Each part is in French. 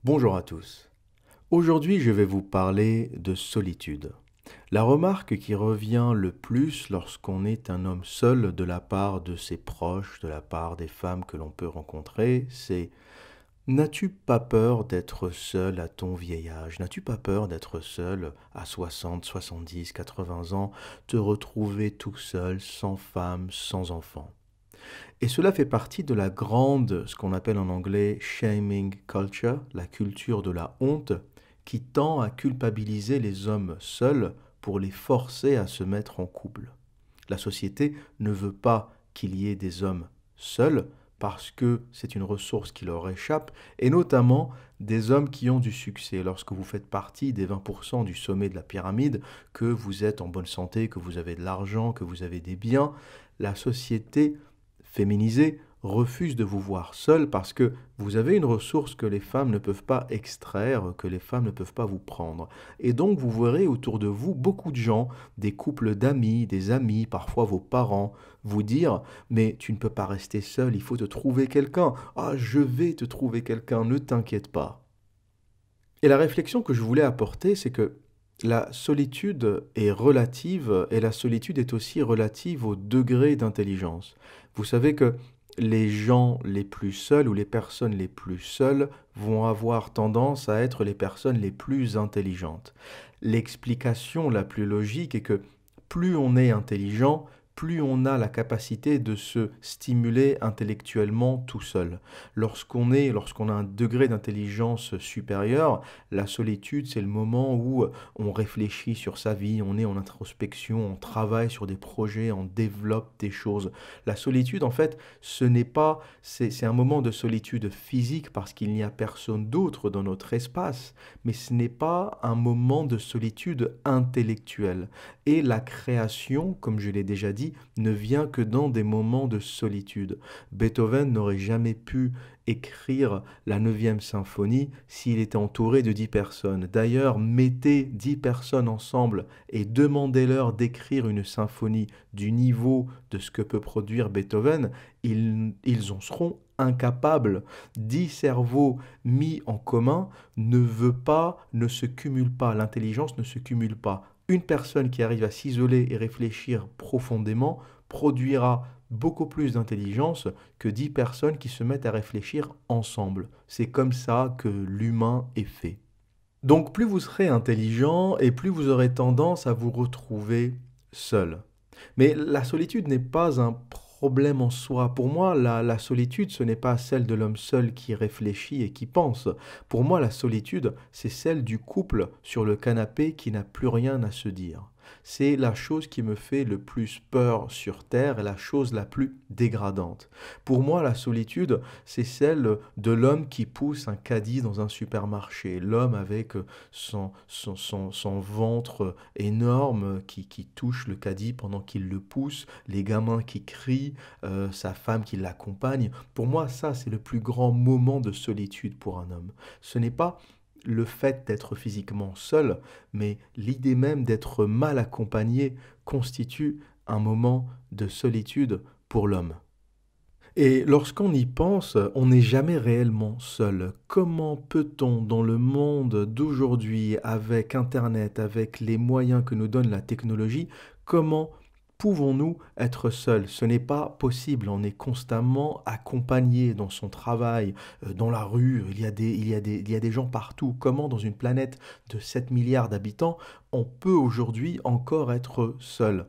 Bonjour à tous. Aujourd'hui, je vais vous parler de solitude. La remarque qui revient le plus lorsqu'on est un homme seul de la part de ses proches, de la part des femmes que l'on peut rencontrer, c'est: n'as-tu pas peur d'être seul à ton vieil âge? N'as-tu pas peur d'être seul à 60, 70, 80 ans, te retrouver tout seul, sans femme, sans enfant? Et cela fait partie de la grande, ce qu'on appelle en anglais shaming culture, la culture de la honte, qui tend à culpabiliser les hommes seuls pour les forcer à se mettre en couple. La société ne veut pas qu'il y ait des hommes seuls parce que c'est une ressource qui leur échappe, et notamment des hommes qui ont du succès. Lorsque vous faites partie des 20% du sommet de la pyramide, que vous êtes en bonne santé, que vous avez de l'argent, que vous avez des biens, la société féminisée refuse de vous voir seul parce que vous avez une ressource que les femmes ne peuvent pas extraire, que les femmes ne peuvent pas vous prendre. Et donc vous verrez autour de vous beaucoup de gens, des couples d'amis, des amis, parfois vos parents, vous dire: mais tu ne peux pas rester seul, il faut te trouver quelqu'un. Ah, je vais te trouver quelqu'un, ne t'inquiète pas. Et la réflexion que je voulais apporter, c'est que la solitude est relative et la solitude est aussi relative au degré d'intelligence. Vous savez que les gens les plus seuls ou les personnes les plus seules vont avoir tendance à être les personnes les plus intelligentes. L'explication la plus logique est que plus on est intelligent, plus on a la capacité de se stimuler intellectuellement tout seul. Lorsqu'on a un degré d'intelligence supérieur, la solitude, c'est le moment où on réfléchit sur sa vie, on est en introspection, on travaille sur des projets, on développe des choses. La solitude, en fait, ce n'est pas, c'est un moment de solitude physique parce qu'il n'y a personne d'autre dans notre espace, mais ce n'est pas un moment de solitude intellectuelle. Et la création, comme je l'ai déjà dit, ne vient que dans des moments de solitude. Beethoven n'aurait jamais pu écrire la neuvième symphonie s'il était entouré de 10 personnes. D'ailleurs, mettez 10 personnes ensemble et demandez-leur d'écrire une symphonie du niveau de ce que peut produire Beethoven, ils en seront incapables. 10 cerveaux mis en commun ne se cumule pas, l'intelligence ne se cumule pas. Une personne qui arrive à s'isoler et réfléchir profondément produira beaucoup plus d'intelligence que 10 personnes qui se mettent à réfléchir ensemble. C'est comme ça que l'humain est fait. Donc plus vous serez intelligent et plus vous aurez tendance à vous retrouver seul. Mais la solitude n'est pas un problème en soi. Pour moi, la solitude, ce n'est pas celle de l'homme seul qui réfléchit et qui pense. Pour moi, la solitude, c'est celle du couple sur le canapé qui n'a plus rien à se dire. C'est la chose qui me fait le plus peur sur Terre et la chose la plus dégradante. Pour moi, la solitude, c'est celle de l'homme qui pousse un caddie dans un supermarché. L'homme avec son ventre énorme qui touche le caddie pendant qu'il le pousse, les gamins qui crient, sa femme qui l'accompagne. Pour moi, ça, c'est le plus grand moment de solitude pour un homme. Ce n'est pas le fait d'être physiquement seul, mais l'idée même d'être mal accompagné constitue un moment de solitude pour l'homme. Et lorsqu'on y pense, on n'est jamais réellement seul. Comment peut-on, dans le monde d'aujourd'hui, avec Internet, avec les moyens que nous donne la technologie, comment pouvons-nous être seuls? Ce n'est pas possible. On est constamment accompagné dans son travail, dans la rue. Il y a des gens partout. Comment, dans une planète de 7 milliards d'habitants, on peut aujourd'hui encore être seul?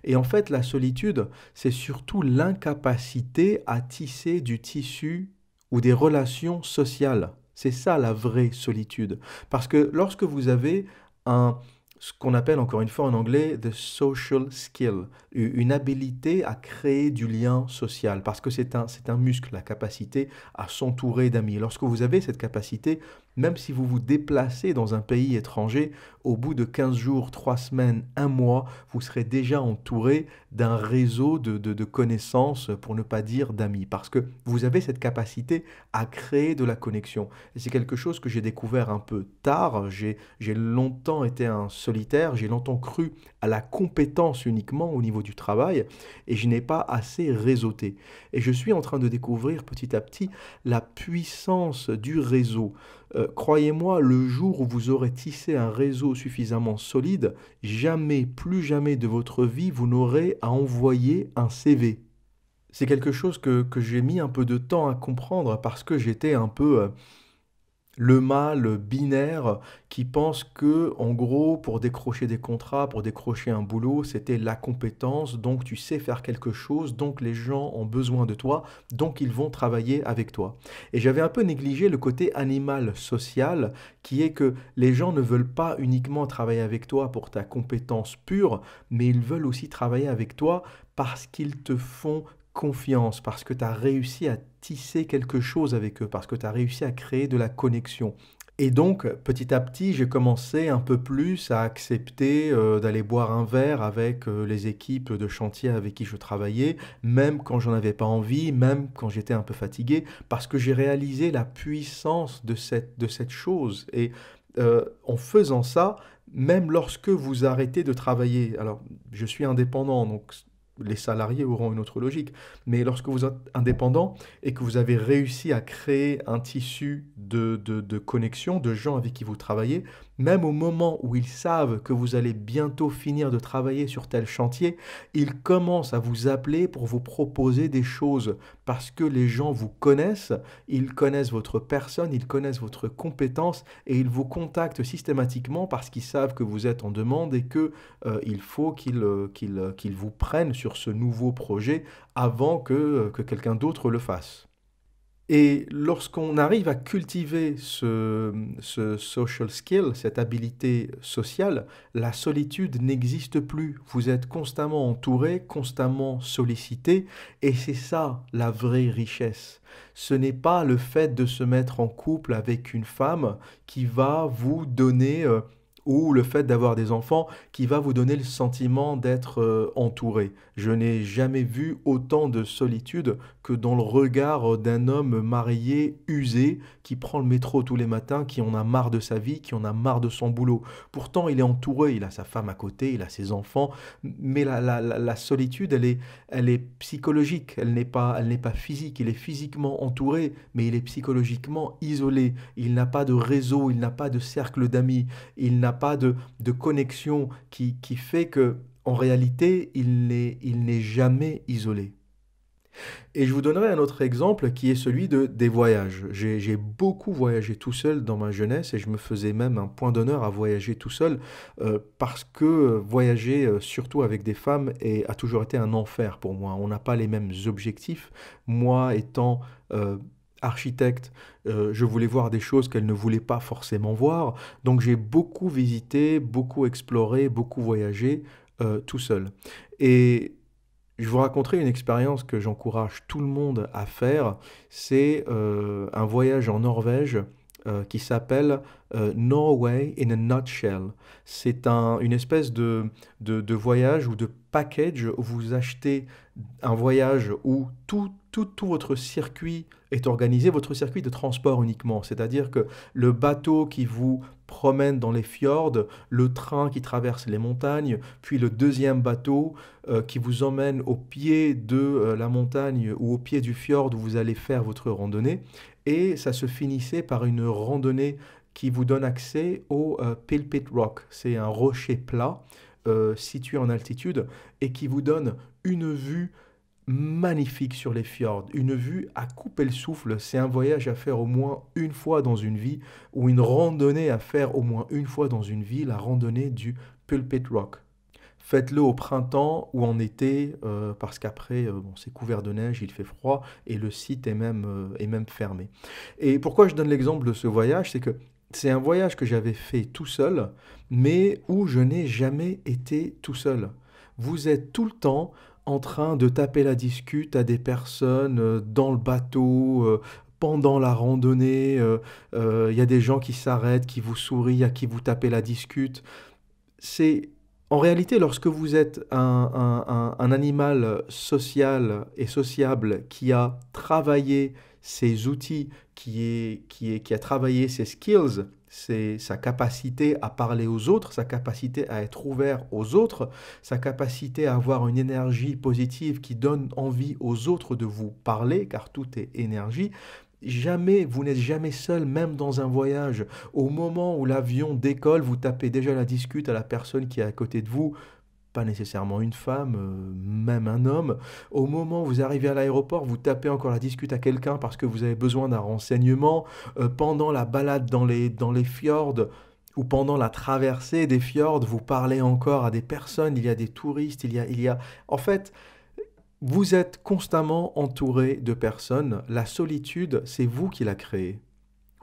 Et en fait, la solitude, c'est surtout l'incapacité à tisser du tissu ou des relations sociales. C'est ça la vraie solitude. Parce que lorsque vous avez un, ce qu'on appelle encore une fois en anglais the social skill, une habilité à créer du lien social, parce que c'est un muscle, la capacité à s'entourer d'amis. Lorsque vous avez cette capacité, même si vous vous déplacez dans un pays étranger, au bout de 15 jours, 3 semaines, un mois, vous serez déjà entouré d'un réseau de connaissances, pour ne pas dire d'amis, parce que vous avez cette capacité à créer de la connexion. Et c'est quelque chose que j'ai découvert un peu tard. J'ai longtemps été un solitaire, j'ai longtemps cru à la compétence uniquement au niveau du travail et je n'ai pas assez réseauté. Et je suis en train de découvrir petit à petit la puissance du réseau. Croyez-moi, le jour où vous aurez tissé un réseau suffisamment solide, jamais, plus jamais de votre vie, vous n'aurez à envoyer un CV. C'est quelque chose que j'ai mis un peu de temps à comprendre parce que j'étais un peu le mâle binaire qui pense que, en gros, pour décrocher des contrats, pour décrocher un boulot, c'était la compétence, donc tu sais faire quelque chose, donc les gens ont besoin de toi, donc ils vont travailler avec toi. Et j'avais un peu négligé le côté animal social, qui est que les gens ne veulent pas uniquement travailler avec toi pour ta compétence pure, mais ils veulent aussi travailler avec toi parce qu'ils te font confiance, parce que tu as réussi à tisser quelque chose avec eux, parce que tu as réussi à créer de la connexion. Et donc, petit à petit, j'ai commencé un peu plus à accepter d'aller boire un verre avec les équipes de chantier avec qui je travaillais, même quand j'en avais pas envie, même quand j'étais un peu fatigué, parce que j'ai réalisé la puissance de cette chose. Et en faisant ça, même lorsque vous arrêtez de travailler, alors je suis indépendant, donc les salariés auront une autre logique. Mais lorsque vous êtes indépendant et que vous avez réussi à créer un tissu de connexion, de gens avec qui vous travaillez, même au moment où ils savent que vous allez bientôt finir de travailler sur tel chantier, ils commencent à vous appeler pour vous proposer des choses parce que les gens vous connaissent, ils connaissent votre personne, ils connaissent votre compétence et ils vous contactent systématiquement parce qu'ils savent que vous êtes en demande et que il faut qu'ils vous prennent sur ce nouveau projet avant que quelqu'un d'autre le fasse. Et lorsqu'on arrive à cultiver ce social skill, cette habilité sociale, la solitude n'existe plus. Vous êtes constamment entouré, constamment sollicité, et c'est ça la vraie richesse. Ce n'est pas le fait de se mettre en couple avec une femme qui va vous donner ou le fait d'avoir des enfants qui va vous donner le sentiment d'être entouré. Je n'ai jamais vu autant de solitude que dans le regard d'un homme marié, usé, qui prend le métro tous les matins, qui en a marre de sa vie, qui en a marre de son boulot. Pourtant, il est entouré, il a sa femme à côté, il a ses enfants, mais la solitude, elle est psychologique, elle n'est pas physique. Il est physiquement entouré, mais il est psychologiquement isolé. Il n'a pas de réseau, il n'a pas de cercle d'amis, il n'a pas de connexion qui fait que, en réalité, il n'est jamais isolé. Et je vous donnerai un autre exemple qui est celui des voyages. J'ai beaucoup voyagé tout seul dans ma jeunesse et je me faisais même un point d'honneur à voyager tout seul parce que voyager surtout avec des femmes a toujours été un enfer pour moi. On n'a pas les mêmes objectifs. Moi étant architecte, je voulais voir des choses qu'elle ne voulait pas forcément voir. Donc j'ai beaucoup visité, beaucoup exploré, beaucoup voyagé tout seul. Et je vous raconterai une expérience que j'encourage tout le monde à faire. C'est un voyage en Norvège qui s'appelle Norway in a Nutshell. C'est une espèce de voyage ou de package où vous achetez un voyage où tout votre circuit est organisé, votre circuit de transport uniquement. C'est-à-dire que le bateau qui vous promène dans les fjords, le train qui traverse les montagnes, puis le deuxième bateau qui vous emmène au pied de la montagne ou au pied du fjord où vous allez faire votre randonnée. Et ça se finissait par une randonnée qui vous donne accès au Pulpit Rock. C'est un rocher plat situé en altitude et qui vous donne une vue magnifique sur les fjords, une vue à couper le souffle. C'est un voyage à faire au moins une fois dans une vie ou une randonnée à faire au moins une fois dans une vie, la randonnée du Pulpit Rock. Faites-le au printemps ou en été, parce qu'après, bon, c'est couvert de neige, il fait froid et le site est même fermé. Et pourquoi je donne l'exemple de ce voyage, c'est que c'est un voyage que j'avais fait tout seul, mais où je n'ai jamais été tout seul. Vous êtes tout le temps en train de taper la discute à des personnes dans le bateau, pendant la randonnée. Il y a des gens qui s'arrêtent, qui vous sourient, à qui vous tapez la discute. C'est en réalité, lorsque vous êtes un animal social et sociable qui a travaillé ses outils, qui a travaillé ses skills, sa capacité à parler aux autres, sa capacité à être ouvert aux autres, sa capacité à avoir une énergie positive qui donne envie aux autres de vous parler, car tout est énergie. Jamais, vous n'êtes jamais seul, même dans un voyage. Au moment où l'avion décolle, vous tapez déjà la discute à la personne qui est à côté de vous, pas nécessairement une femme, même un homme. Au moment où vous arrivez à l'aéroport, vous tapez encore la discute à quelqu'un parce que vous avez besoin d'un renseignement. Pendant la balade dans les fjords ou pendant la traversée des fjords, vous parlez encore à des personnes, il y a des touristes, il y a... En fait, vous êtes constamment entouré de personnes. La solitude, c'est vous qui la créez.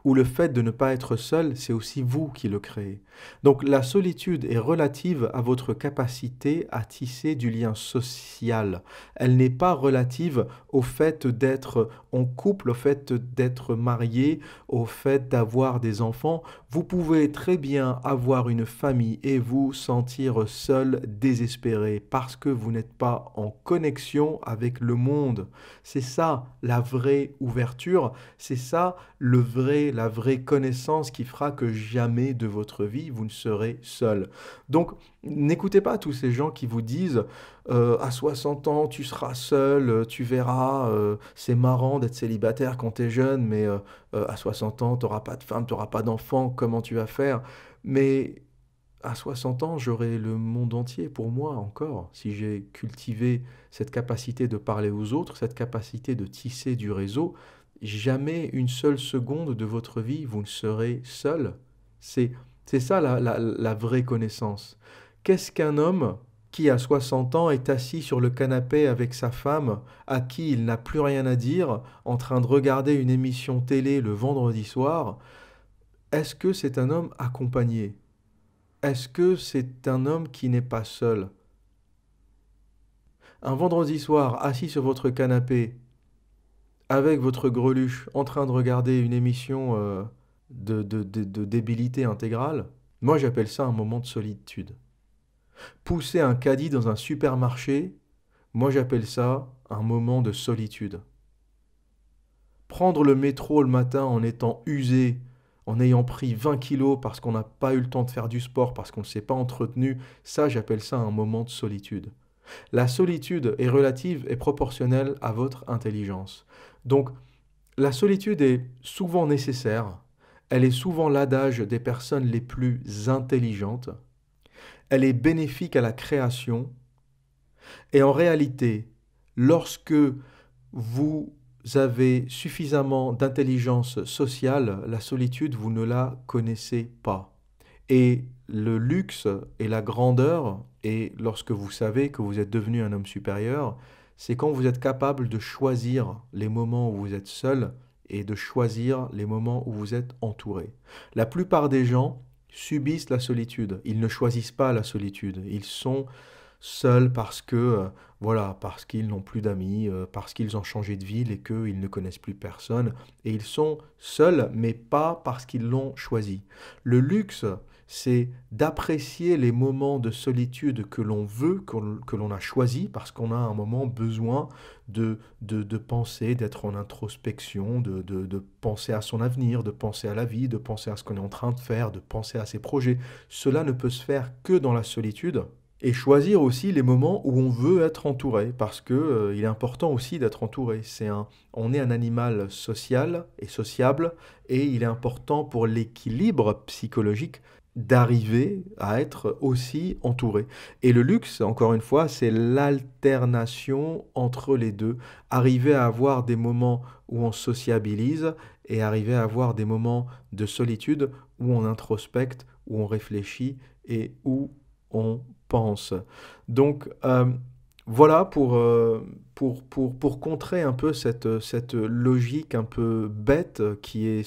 Ou le fait de ne pas être seul, c'est aussi vous qui le créez. Donc la solitude est relative à votre capacité à tisser du lien social. Elle n'est pas relative au fait d'être en couple, au fait d'être marié, au fait d'avoir des enfants. Vous pouvez très bien avoir une famille et vous sentir seul, désespéré, parce que vous n'êtes pas en connexion avec le monde. C'est ça la vraie ouverture, c'est ça la vraie connaissance qui fera que jamais de votre vie vous ne serez seul. Donc, n'écoutez pas tous ces gens qui vous disent à 60 ans tu seras seul, tu verras, c'est marrant d'être célibataire quand tu es jeune, mais à 60 ans tu n'auras pas de femme, tu n'auras pas d'enfant, comment tu vas faire? Mais à 60 ans, j'aurai le monde entier pour moi encore, si j'ai cultivé cette capacité de parler aux autres, cette capacité de tisser du réseau. Jamais une seule seconde de votre vie, vous ne serez seul. C'est, c'est ça la vraie connaissance. Qu'est-ce qu'un homme qui, à 60 ans, est assis sur le canapé avec sa femme, à qui il n'a plus rien à dire, en train de regarder une émission télé le vendredi soir? Est-ce que c'est un homme accompagné? Est-ce que c'est un homme qui n'est pas seul? Un vendredi soir, assis sur votre canapé, avec votre greluche, en train de regarder une émission de débilité intégrale, moi j'appelle ça un moment de solitude. Pousser un caddie dans un supermarché, moi j'appelle ça un moment de solitude. Prendre le métro le matin en étant usé, en ayant pris 20 kilos parce qu'on n'a pas eu le temps de faire du sport, parce qu'on ne s'est pas entretenu, ça j'appelle ça un moment de solitude. La solitude est relative et proportionnelle à votre intelligence. Donc, la solitude est souvent nécessaire, elle est souvent l'adage des personnes les plus intelligentes, elle est bénéfique à la création, et en réalité, lorsque vous avez suffisamment d'intelligence sociale, la solitude, vous ne la connaissez pas. Et le luxe et la grandeur, et lorsque vous savez que vous êtes devenu un homme supérieur, c'est quand vous êtes capable de choisir les moments où vous êtes seul et de choisir les moments où vous êtes entouré. La plupart des gens subissent la solitude. Ils ne choisissent pas la solitude. Ils sont seuls parce que, voilà, parce qu'ils n'ont plus d'amis, parce qu'ils ont changé de ville et qu'ils ne connaissent plus personne. Et ils sont seuls, mais pas parce qu'ils l'ont choisi. Le luxe, c'est d'apprécier les moments de solitude que l'on veut, que l'on a choisi, parce qu'on a un moment besoin de penser, d'être en introspection, de penser à son avenir, de penser à la vie, de penser à ce qu'on est en train de faire, de penser à ses projets. Cela ne peut se faire que dans la solitude. Et choisir aussi les moments où on veut être entouré, parce que, il est important aussi d'être entouré. On est un animal social et sociable, et il est important pour l'équilibre psychologique d'arriver à être aussi entouré. Et le luxe, encore une fois, c'est l'alternation entre les deux. Arriver à avoir des moments où on sociabilise et arriver à avoir des moments de solitude où on introspecte, où on réfléchit et où on pense. Donc voilà pour contrer un peu cette logique un peu bête qui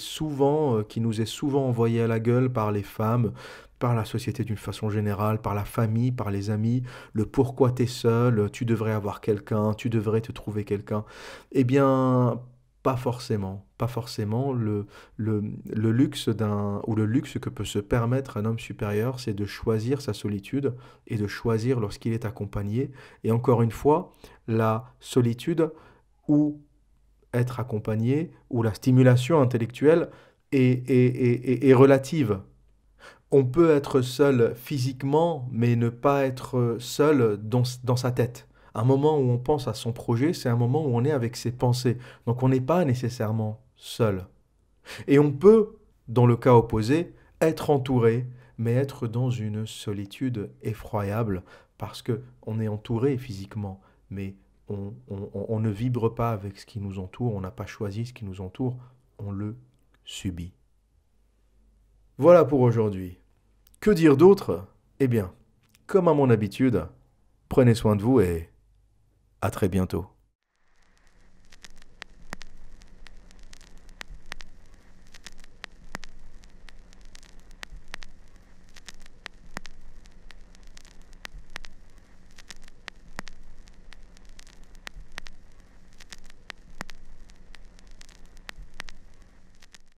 nous est souvent envoyée à la gueule par les femmes, par la société d'une façon générale, par la famille, par les amis, le pourquoi t'es seul, tu devrais avoir quelqu'un, tu devrais te trouver quelqu'un. Eh bien, pas forcément. Pas forcément. Le luxe ou le luxe que peut se permettre un homme supérieur, c'est de choisir sa solitude et de choisir lorsqu'il est accompagné. Et encore une fois, la solitude où être accompagné, où la stimulation intellectuelle est relative. On peut être seul physiquement, mais ne pas être seul dans sa tête. Un moment où on pense à son projet, c'est un moment où on est avec ses pensées. Donc on n'est pas nécessairement seul. Et on peut, dans le cas opposé, être entouré, mais être dans une solitude effroyable, parce que on est entouré physiquement, mais on ne vibre pas avec ce qui nous entoure, on n'a pas choisi ce qui nous entoure, on le subit. Voilà pour aujourd'hui. Que dire d'autre? Eh bien, comme à mon habitude, prenez soin de vous et à très bientôt.